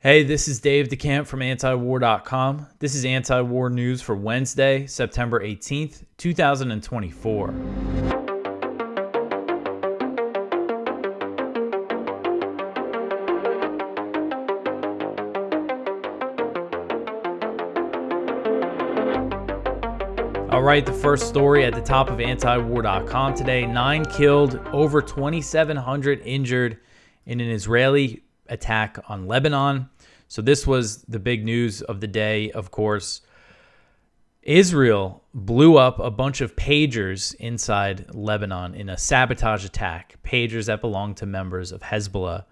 Hey, this is Dave DeCamp from antiwar.com. This is anti-war news for Wednesday, September 18th, 2024. All right, the first story at the top of antiwar.com today: 9 killed, over 2,700 injured in an Israeli attack on Lebanon. So this was the big news of the day, of course. Israel blew up a bunch of pagers inside Lebanon in a sabotage attack, pagers that belong to members of Hezbollah.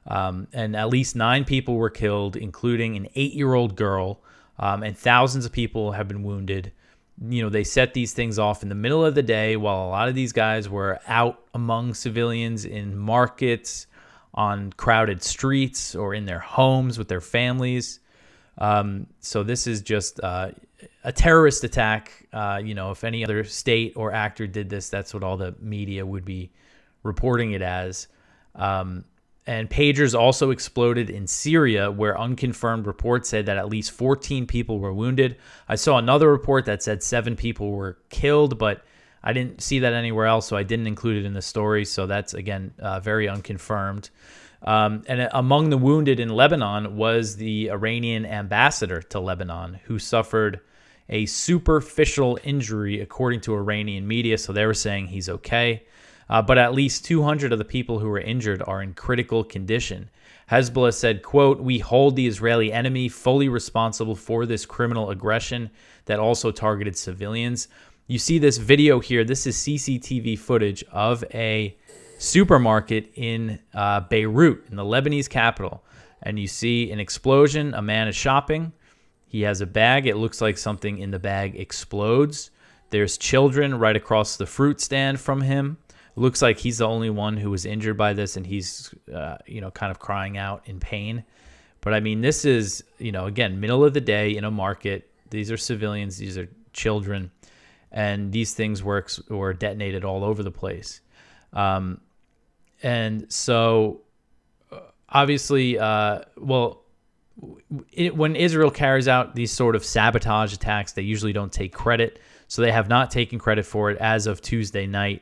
And at least 9 people were killed, including an 8-year-old girl, and thousands of people have been wounded. You know, they set these things off in the middle of the day while a lot of these guys were out among civilians in markets, on crowded streets, or in their homes with their families. So this is just a terrorist attack. If any other state or actor did this, that's what all the media would be reporting it as. And pagers also exploded in Syria, where unconfirmed reports said that at least 14 people were wounded. I saw another report that said 7 people were killed, but I didn't see that anywhere else, so I didn't include it in the story. So that's, again, very unconfirmed. And among the wounded in Lebanon was the Iranian ambassador to Lebanon, who suffered a superficial injury, according to Iranian media. So they were saying he's okay. But at least 200 of the people who were injured are in critical condition. Hezbollah said, quote, "We hold the Israeli enemy fully responsible for this criminal aggression that also targeted civilians." You see this video here. This is CCTV footage of a supermarket in Beirut, in the Lebanese capital. And you see an explosion. A man is shopping. He has a bag. It looks like something in the bag explodes. There's children right across the fruit stand from him. It looks like he's the only one who was injured by this, and he's, kind of crying out in pain. But I mean, this is, again, middle of the day in a market. These are civilians. These are children. And these things were detonated all over the place. And so, obviously, when Israel carries out these sort of sabotage attacks, they usually don't take credit. So they have not taken credit for it as of Tuesday night.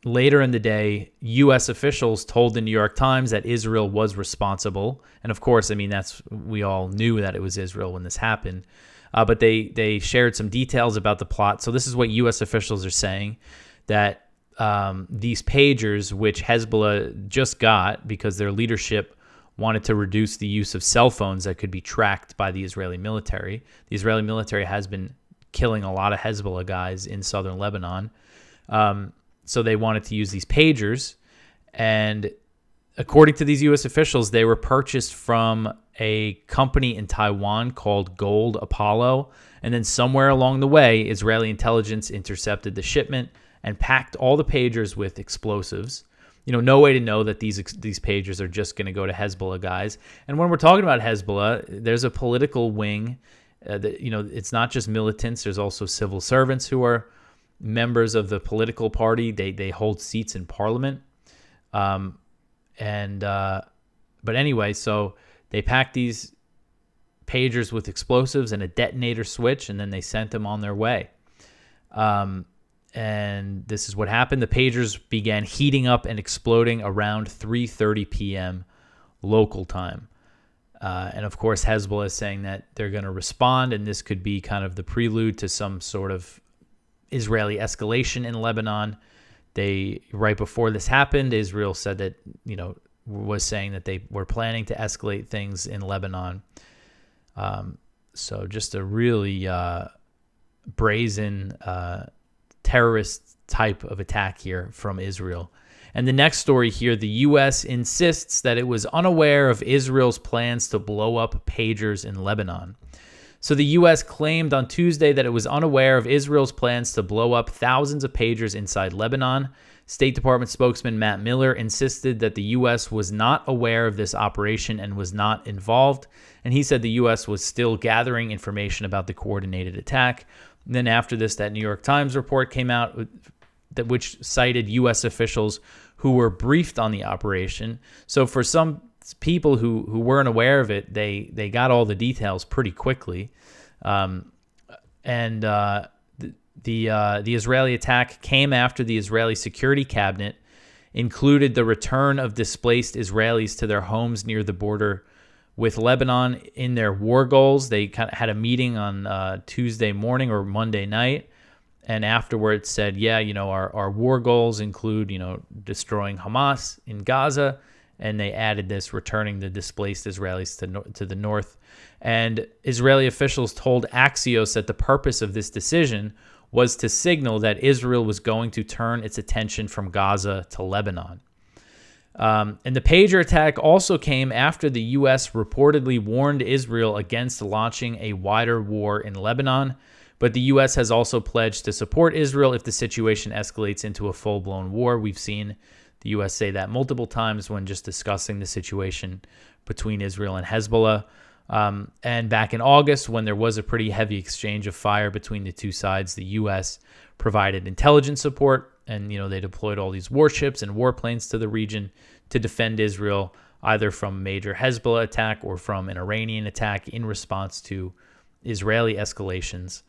Later in the day, U.S. officials told the New York Times that Israel was responsible. And of course, I mean, we all knew that it was Israel when this happened. But they shared some details about the plot. So this is what U.S. officials are saying, that these pagers, which Hezbollah just got because their leadership wanted to reduce the use of cell phones that could be tracked by the Israeli military. The Israeli military has been killing a lot of Hezbollah guys in southern Lebanon. So they wanted to use these pagers. And according to these U.S. officials, they were purchased from a company in Taiwan called Gold Apollo. And then somewhere along the way, Israeli intelligence intercepted the shipment and packed all the pagers with explosives. No way to know that these pagers are just going to go to Hezbollah guys. And when we're talking about Hezbollah, there's a political wing. It's not just militants. There's also civil servants who are members of the political party. They hold seats in parliament. But anyway, so they packed these pagers with explosives and a detonator switch, and then they sent them on their way. And this is what happened. The pagers began heating up and exploding around 3:30 p.m. local time. And of course, Hezbollah is saying that they're going to respond, and this could be kind of the prelude to some sort of Israeli escalation in Lebanon. Right before this happened, Israel said that, was saying that they were planning to escalate things in Lebanon. So just a really brazen terrorist type of attack here from Israel. And the next story here, the U.S. insists that it was unaware of Israel's plans to blow up pagers in Lebanon. So the U.S. claimed on Tuesday that it was unaware of Israel's plans to blow up thousands of pagers inside Lebanon. State Department spokesman Matt Miller insisted that the U.S. was not aware of this operation and was not involved. And he said the U.S. was still gathering information about the coordinated attack. And then after this, that New York Times report came out which cited U.S. officials who were briefed on the operation. So for some people who weren't aware of it, they got all the details pretty quickly. The Israeli attack came after the Israeli Security Cabinet included the return of displaced Israelis to their homes near the border with Lebanon in their war goals. They kind of had a meeting on Tuesday morning or Monday night, and afterwards said, our war goals include, destroying Hamas in Gaza, and they added this, returning the displaced Israelis to the north. And Israeli officials told Axios that the purpose of this decision was to signal that Israel was going to turn its attention from Gaza to Lebanon. And the pager attack also came after the U.S. reportedly warned Israel against launching a wider war in Lebanon, but the U.S. has also pledged to support Israel if the situation escalates into a full-blown war. We've seen the U.S. say that multiple times when just discussing the situation between Israel and Hezbollah. And back in August, when there was a pretty heavy exchange of fire between the two sides, the U.S. provided intelligence support, and they deployed all these warships and warplanes to the region to defend Israel, either from a major Hezbollah attack or from an Iranian attack in response to Israeli escalations.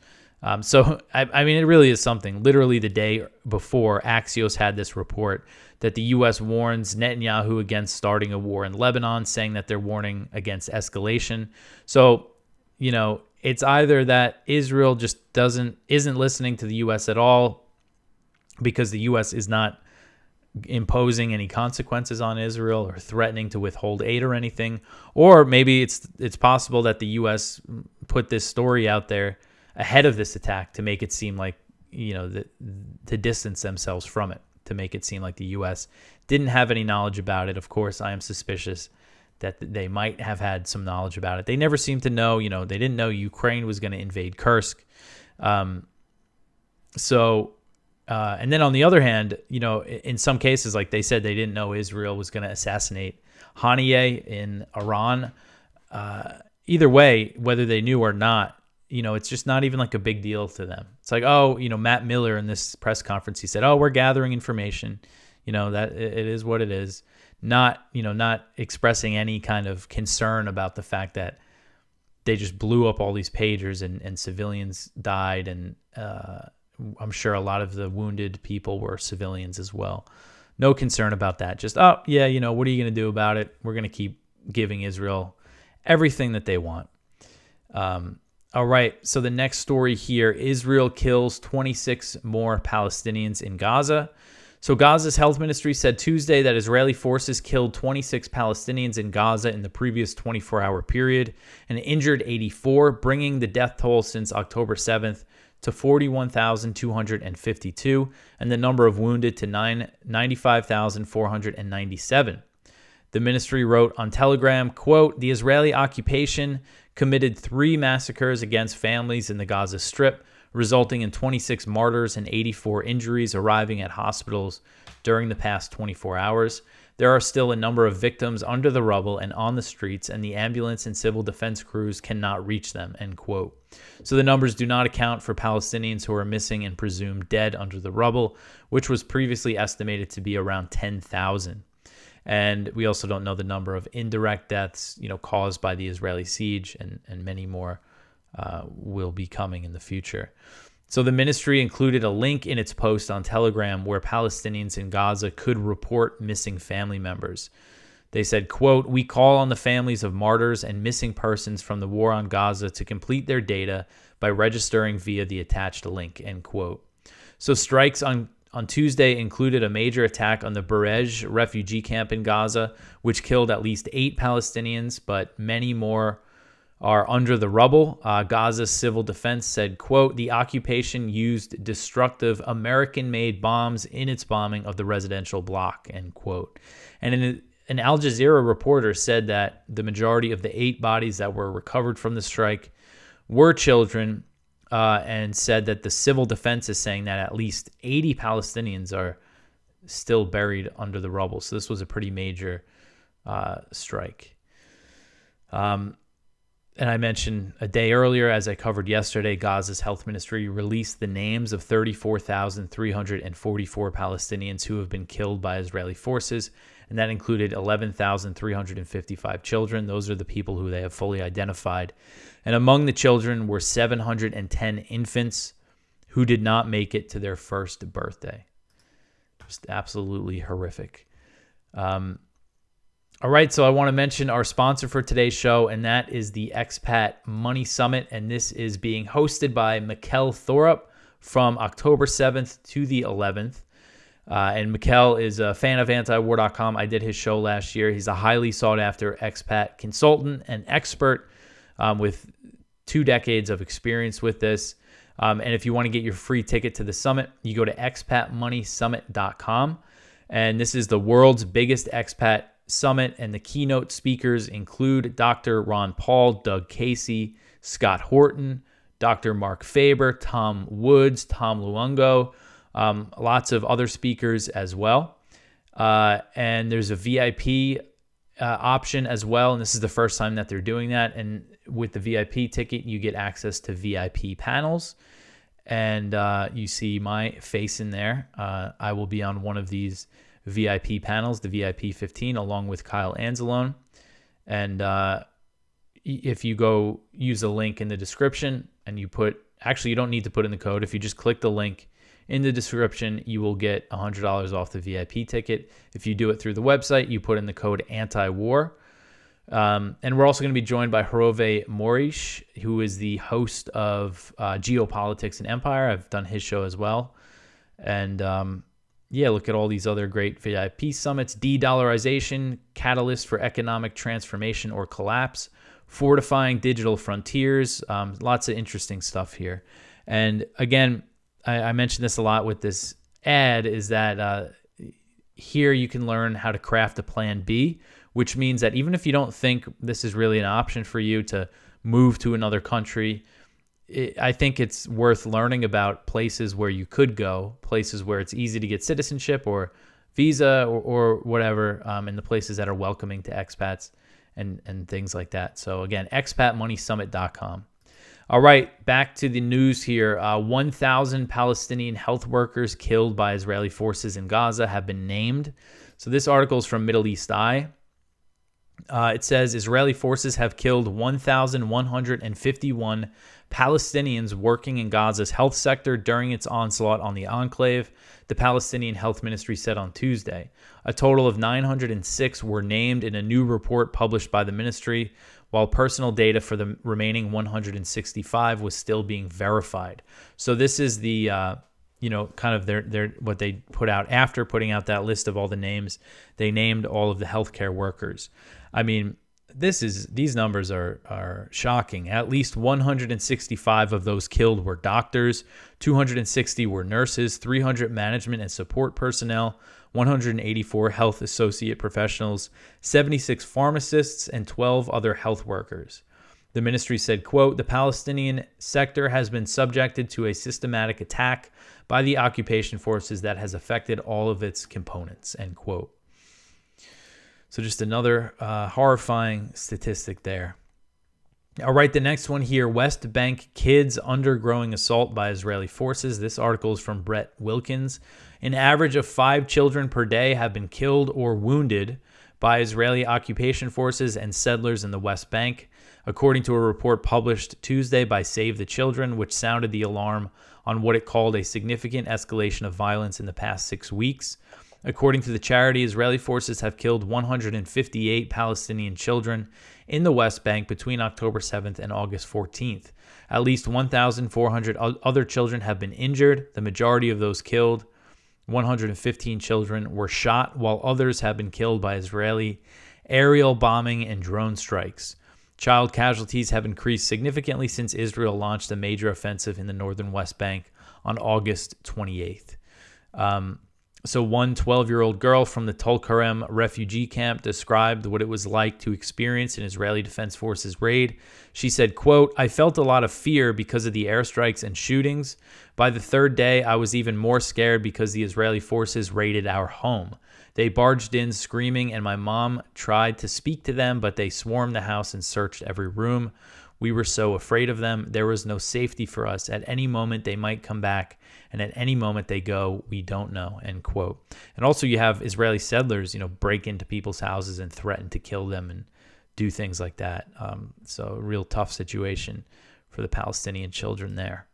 I mean, it really is something. Literally the day before, Axios had this report that the U.S. warns Netanyahu against starting a war in Lebanon, saying that they're warning against escalation. So, it's either that Israel just isn't listening to the U.S. at all because the U.S. is not imposing any consequences on Israel or threatening to withhold aid or anything, or maybe it's possible that the U.S. put this story out there ahead of this attack to make it seem like, to distance themselves from it, to make it seem like the U.S. didn't have any knowledge about it. Of course, I am suspicious that they might have had some knowledge about it. They never seemed to know, they didn't know Ukraine was going to invade Kursk. And then on the other hand, in some cases, like they said, they didn't know Israel was going to assassinate Haniyeh in Iran. Either way, whether they knew or not, it's just not even like a big deal to them. It's like, Matt Miller in this press conference, he said, we're gathering information, that it is what it is. Not expressing any kind of concern about the fact that they just blew up all these pagers and civilians died. And I'm sure a lot of the wounded people were civilians as well. No concern about that. Just, what are you going to do about it? We're going to keep giving Israel everything that they want. All right, so the next story here, Israel kills 26 more Palestinians in Gaza. So Gaza's health ministry said Tuesday that Israeli forces killed 26 Palestinians in Gaza in the previous 24-hour period and injured 84, bringing the death toll since October 7th to 41,252 and the number of wounded to 95,497. The ministry wrote on Telegram, quote, "The Israeli occupation committed 3 massacres against families in the Gaza Strip, resulting in 26 martyrs and 84 injuries arriving at hospitals during the past 24 hours. There are still a number of victims under the rubble and on the streets, and the ambulance and civil defense crews cannot reach them," end quote. So the numbers do not account for Palestinians who are missing and presumed dead under the rubble, which was previously estimated to be around 10,000. And we also don't know the number of indirect deaths, caused by the Israeli siege, and many more will be coming in the future. So the ministry included a link in its post on Telegram where Palestinians in Gaza could report missing family members. They said, quote, "We call on the families of martyrs and missing persons from the war on Gaza to complete their data by registering via the attached link," end quote. So strikes on Tuesday included a major attack on the Burej refugee camp in Gaza, which killed at least 8 Palestinians, but many more are under the rubble. Gaza's civil defense said, quote, "The occupation used destructive American-made bombs in its bombing of the residential block," end quote. And an Al Jazeera reporter said that the majority of the 8 bodies that were recovered from the strike were children, and said that the civil defense is saying that at least 80 Palestinians are still buried under the rubble. So this was a pretty major strike. And I mentioned a day earlier, as I covered yesterday, Gaza's health ministry released the names of 34,344 Palestinians who have been killed by Israeli forces. and that included 11,355 children. Those are the people who they have fully identified. And among the children were 710 infants who did not make it to their first birthday. Just absolutely horrific. All right, so I want to mention our sponsor for today's show, and that is the Expat Money Summit, and this is being hosted by Mikkel Thorup from October 7th to the 11th. And Mikkel is a fan of antiwar.com. I did his show last year. He's a highly sought-after expat consultant and expert with 2 decades of experience with this. And if you want to get your free ticket to the summit, you go to expatmoneysummit.com. And this is the world's biggest expat summit, and the keynote speakers include Dr. Ron Paul, Doug Casey, Scott Horton, Dr. Mark Faber, Tom Woods, Tom Luongo, lots of other speakers as well. And there's a VIP option as well, and this is the first time that they're doing that. And with the VIP ticket, you get access to VIP panels, and you see my face in there. I will be on one of these VIP panels, the VIP 15, along with Kyle Anzalone. And if you go use a link in the description and you you don't need to put in the code. If you just click the link in the description, you will get $100 off the VIP ticket. If you do it through the website, you put in the code anti-war. And we're also going to be joined by Hervé Morish, who is the host of Geopolitics and Empire. I've done his show as well. And look at all these other great VIP summits. De-dollarization, catalyst for economic transformation or collapse, fortifying digital frontiers. Lots of interesting stuff here. And again, I mentioned this a lot with this ad, is that here you can learn how to craft a plan B, which means that even if you don't think this is really an option for you to move to another country, I think it's worth learning about places where you could go, places where it's easy to get citizenship or visa or whatever, and the places that are welcoming to expats and things like that. So again, expatmoneysummit.com. All right, back to the news here. 1,000 Palestinian health workers killed by Israeli forces in Gaza have been named. So this article is from Middle East Eye. It says Israeli forces have killed 1,151 Palestinians working in Gaza's health sector during its onslaught on the enclave, the Palestinian Health Ministry said on Tuesday. A total of 906 were named in a new report published by the ministry, while personal data for the remaining 165 was still being verified. So this is the kind of their what they put out after putting out that list of all the names. They named all of the healthcare workers. I mean, these numbers are shocking. At least 165 of those killed were doctors, 260 were nurses, 300 management and support personnel, 184 health associate professionals, 76 pharmacists, and 12 other health workers. The ministry said, quote, "The Palestinian sector has been subjected to a systematic attack by the occupation forces that has affected all of its components," end quote. So just another horrifying statistic there. All right, the next one here, West Bank kids undergoing assault by Israeli forces. This article is from Brett Wilkins. An average of 5 children per day have been killed or wounded by Israeli occupation forces and settlers in the West Bank, according to a report published Tuesday by Save the Children, which sounded the alarm on what it called a significant escalation of violence in the past 6 weeks. According to the charity, Israeli forces have killed 158 Palestinian children in the West Bank between October 7th and August 14th. At least 1,400 other children have been injured. The majority of those killed, 115 children, were shot, while others have been killed by Israeli aerial bombing and drone strikes. Child casualties have increased significantly since Israel launched a major offensive in the northern West Bank on August 28th. So one 12-year-old girl from the Tulkarem refugee camp described what it was like to experience an Israeli Defense Forces raid. She said, quote, "I felt a lot of fear because of the airstrikes and shootings. By the third day, I was even more scared because the Israeli forces raided our home. They barged in screaming, and my mom tried to speak to them, but they swarmed the house and searched every room. We were so afraid of them. There was no safety for us. At any moment, they might come back, and at any moment they go, we don't know, end quote. And also you have Israeli settlers, break into people's houses and threaten to kill them and do things like that. So a real tough situation for the Palestinian children there.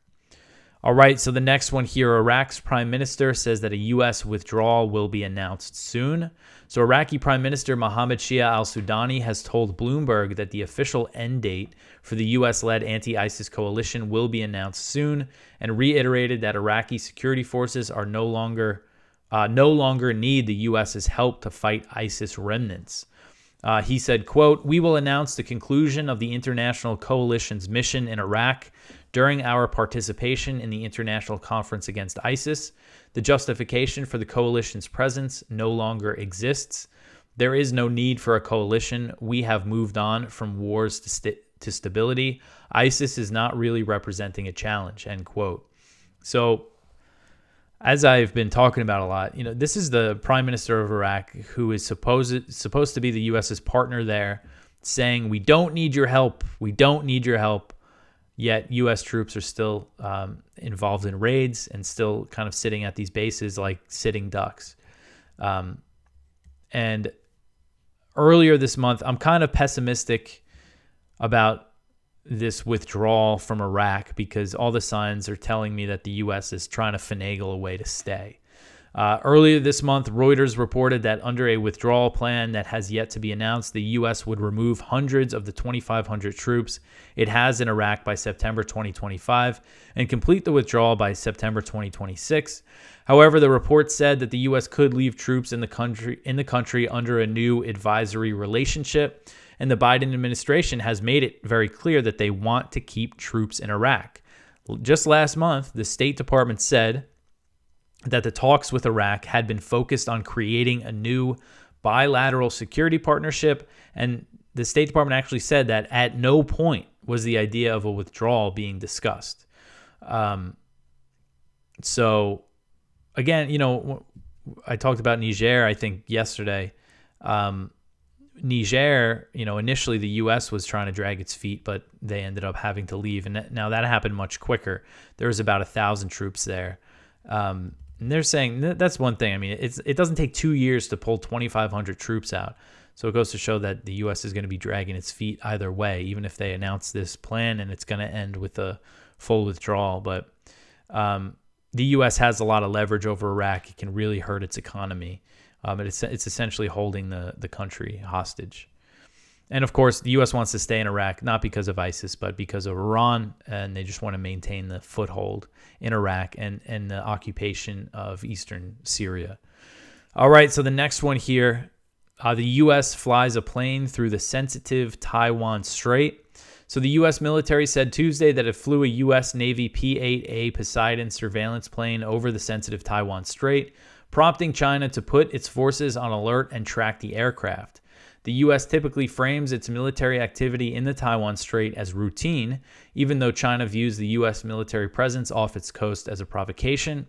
All right, so the next one here, Iraq's prime minister says that a U.S. withdrawal will be announced soon. So Iraqi Prime Minister Mohammed Shia al-Sudani has told Bloomberg that the official end date for the U.S.-led anti-ISIS coalition will be announced soon, and reiterated that Iraqi security forces are no longer need the U.S.'s help to fight ISIS remnants. He said, quote, "We will announce the conclusion of the international coalition's mission in Iraq during our participation in the International Conference Against ISIS. The justification for the coalition's presence no longer exists. There is no need for a coalition. We have moved on from wars to stability. ISIS is not really representing a challenge," end quote. So, as I've been talking about a lot, this is the prime minister of Iraq who is supposed to be the U.S.'s partner there, saying, we don't need your help. We don't need your help. Yet U.S. troops are still involved in raids and still kind of sitting at these bases like sitting ducks. And earlier this month, I'm kind of pessimistic about this withdrawal from Iraq because all the signs are telling me that the U.S. is trying to finagle a way to stay. Earlier this month, Reuters reported that under a withdrawal plan that has yet to be announced, the U.S. would remove hundreds of the 2,500 troops it has in Iraq by September 2025 and complete the withdrawal by September 2026. However, the report said that the U.S. could leave troops in the country under a new advisory relationship, and the Biden administration has made it very clear that they want to keep troops in Iraq. Just last month, the State Department said that the talks with Iraq had been focused on creating a new bilateral security partnership, and the State Department actually said that at no point was the idea of a withdrawal being discussed. So, again, I talked about Niger, I think, yesterday. Niger, initially the U.S. was trying to drag its feet, but they ended up having to leave. And now that happened much quicker. There was about 1,000 troops there. And they're saying that's one thing. I mean, it doesn't take 2 years to pull 2,500 troops out. So it goes to show that the U.S. is going to be dragging its feet either way, even if they announce this plan and it's going to end with a full withdrawal. But the U.S. has a lot of leverage over Iraq. It can really hurt its economy. It's essentially holding the country hostage. And of course, the U.S. wants to stay in Iraq, not because of ISIS, but because of Iran, and they just want to maintain the foothold in Iraq and the occupation of eastern Syria. All right, so the next one here, the U.S. flies a plane through the sensitive Taiwan Strait. So the U.S. military said Tuesday that it flew a U.S. Navy P-8A Poseidon surveillance plane over the sensitive Taiwan Strait, prompting China to put its forces on alert and track the aircraft. The U.S. typically frames its military activity in the Taiwan Strait as routine, even though China views the U.S. military presence off its coast as a provocation.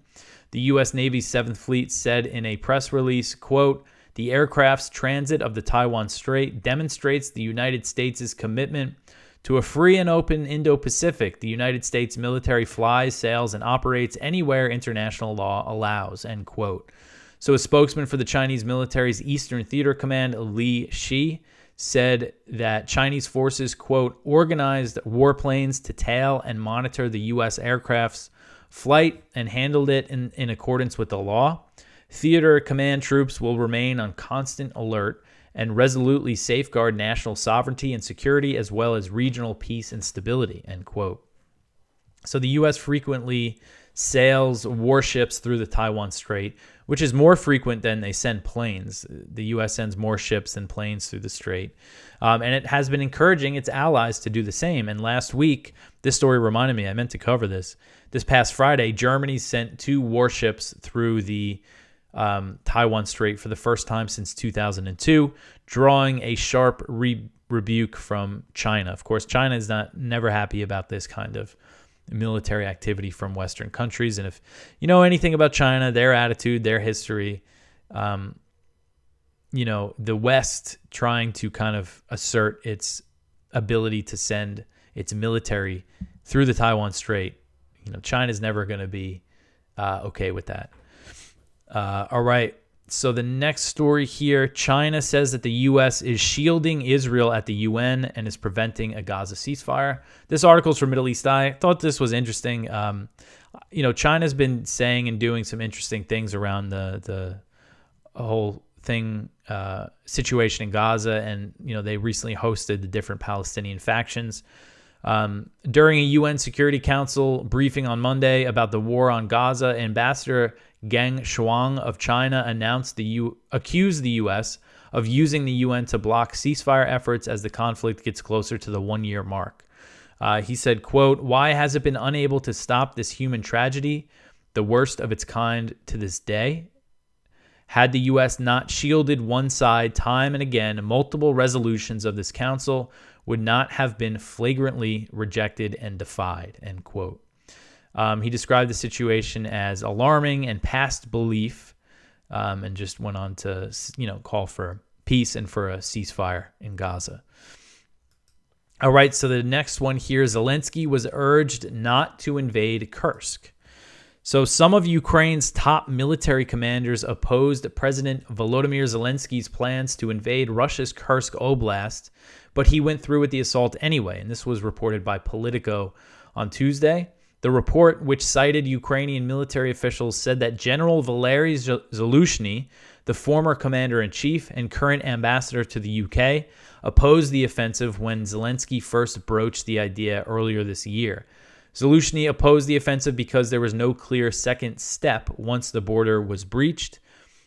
The U.S. Navy's 7th Fleet said in a press release, quote, "The aircraft's transit of the Taiwan Strait demonstrates the United States' commitment to a free and open Indo-Pacific. The United States military flies, sails, and operates anywhere international law allows," end quote. So a spokesman for the Chinese military's Eastern Theater Command, Li Shi, said that Chinese forces, quote, "organized warplanes to tail and monitor the U.S. aircraft's flight and handled it in accordance with the law. Theater Command troops will remain on constant alert and resolutely safeguard national sovereignty and security as well as regional peace and stability," end quote. So the U.S. frequently sails warships through the Taiwan Strait, which is more frequent than they send planes. The U.S. sends more ships than planes through the Strait. And it has been encouraging its allies to do the same. And last week, this story reminded me, I meant to cover this. This past Friday, Germany sent 2 warships through the Taiwan Strait for the first time since 2002, drawing a sharp rebuke from China. Of course, China is never happy about this kind of military activity from Western countries. And if you know anything about China, their attitude, their history, the West trying to kind of assert its ability to send its military through the Taiwan Strait. China's never going to be okay with that. All right. So the next story here, China says that the U.S. is shielding Israel at the UN and is preventing a Gaza ceasefire. This article is from Middle East Eye. I thought this was interesting. China's been saying and doing some interesting things around the whole thing, situation in Gaza, and they recently hosted the different Palestinian factions. During a UN Security Council briefing on Monday about the war on Gaza, Ambassador Geng Shuang of China accused the U.S. of using the UN to block ceasefire efforts as the conflict gets closer to the 1-year mark. He said, quote, "Why has it been unable to stop this human tragedy, the worst of its kind to this day? Had the U.S. not shielded one side time and again, multiple resolutions of this council would not have been flagrantly rejected and defied," end quote. He described the situation as alarming and past belief, and just went on to, call for peace and for a ceasefire in Gaza. All right, so the next one here, Zelensky was urged not to invade Kursk. So some of Ukraine's top military commanders opposed President Volodymyr Zelensky's plans to invade Russia's Kursk Oblast, but he went through with the assault anyway, and this was reported by Politico on Tuesday. The report, which cited Ukrainian military officials, said that General Valery Zaluzhny, the former commander-in-chief and current ambassador to the UK, opposed the offensive when Zelensky first broached the idea earlier this year. Zaluzhny opposed the offensive because there was no clear second step once the border was breached.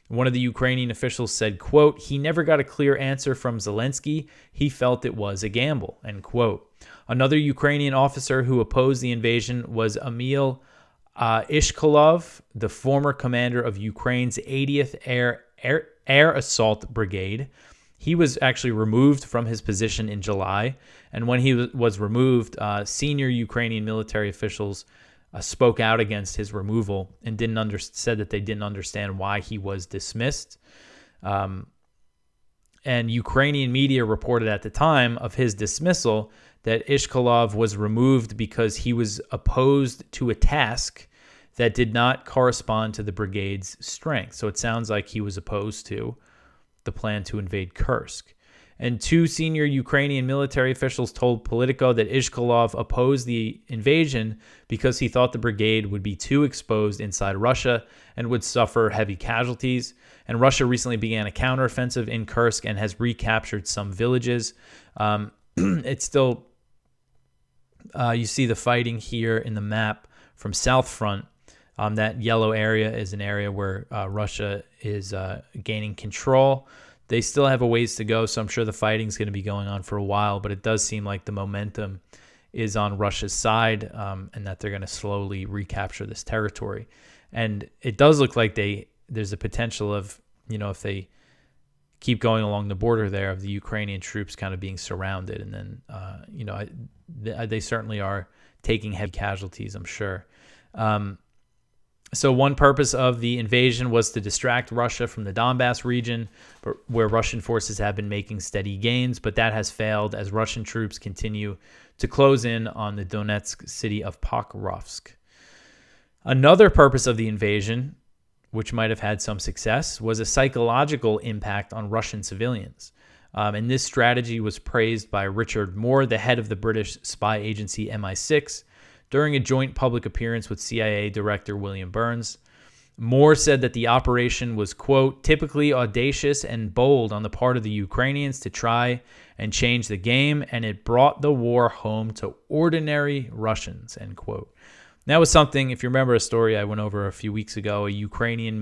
One of the Ukrainian officials said, quote, "He never got a clear answer from Zelensky. He felt it was a gamble," end quote. Another Ukrainian officer who opposed the invasion was Emil Ishkolov, the former commander of Ukraine's 80th Air Assault Brigade. He was actually removed from his position in July, and when he was removed, senior Ukrainian military officials spoke out against his removal and said that they didn't understand why he was dismissed. And Ukrainian media reported at the time of his dismissal that Ishkolov was removed because he was opposed to a task that did not correspond to the brigade's strength. So it sounds like he was opposed to the plan to invade Kursk. And two senior Ukrainian military officials told Politico that Ishkolov opposed the invasion because he thought the brigade would be too exposed inside Russia and would suffer heavy casualties. And Russia recently began a counteroffensive in Kursk and has recaptured some villages. It's still, you see the fighting here in the map from South Front. That yellow area is an area where Russia is gaining control. They still have a ways to go, so I'm sure the fighting's going to be going on for a while, but it does seem like the momentum is on Russia's side, and that they're going to slowly recapture this territory. And it does look like there's a potential of, if they keep going along the border there, of the Ukrainian troops kind of being surrounded. And then, they certainly are taking heavy casualties, I'm sure. So one purpose of the invasion was to distract Russia from the Donbass region, where Russian forces have been making steady gains, but that has failed as Russian troops continue to close in on the Donetsk city of Pokrovsk. Another purpose of the invasion, which might have had some success, was a psychological impact on Russian civilians. And this strategy was praised by Richard Moore, the head of the British spy agency MI6, during a joint public appearance with CIA Director William Burns. Moore said that the operation was, quote, "typically audacious and bold on the part of the Ukrainians to try and change the game, and it brought the war home to ordinary Russians," end quote. That was something, if you remember a story I went over a few weeks ago, a Ukrainian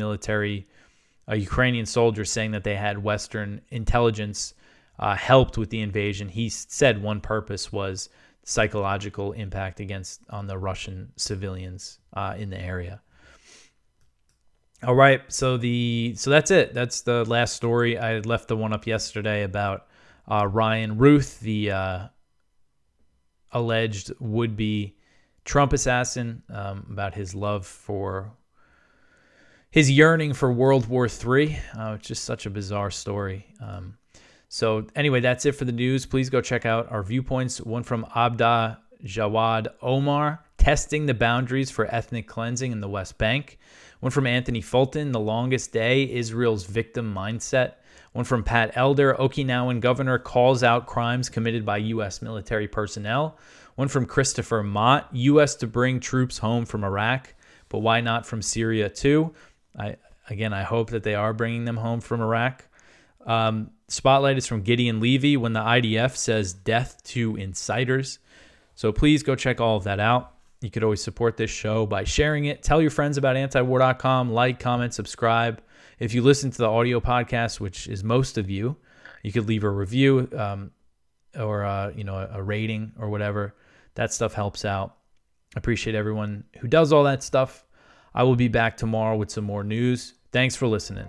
soldier saying that they had Western intelligence helped with the invasion. He said one purpose was psychological impact on the Russian civilians in the area. All right, so that's it. That's the last story. I left the one up yesterday about Ryan Ruth, the alleged would-be Trump assassin, about his yearning for World War III, which is such a bizarre story. So anyway, that's it for the news. Please go check out our viewpoints. One from Abda Jawad Omar, testing the boundaries for ethnic cleansing in the West Bank. One from Anthony Fulton, The Longest Day, Israel's Victim Mindset. One from Pat Elder, Okinawan governor calls out crimes committed by U.S. military personnel. One from Christopher Mott, U.S. to bring troops home from Iraq, but why not from Syria too? I hope that they are bringing them home from Iraq. Spotlight is from Gideon Levy, when the IDF says death to inciters. So please go check all of that out. You could always support this show by sharing it. Tell your friends about antiwar.com. Like, comment, subscribe. If you listen to the audio podcast, which is most of you, you could leave a review or a rating or whatever. That stuff helps out. I appreciate everyone who does all that stuff. I will be back tomorrow with some more news. Thanks for listening.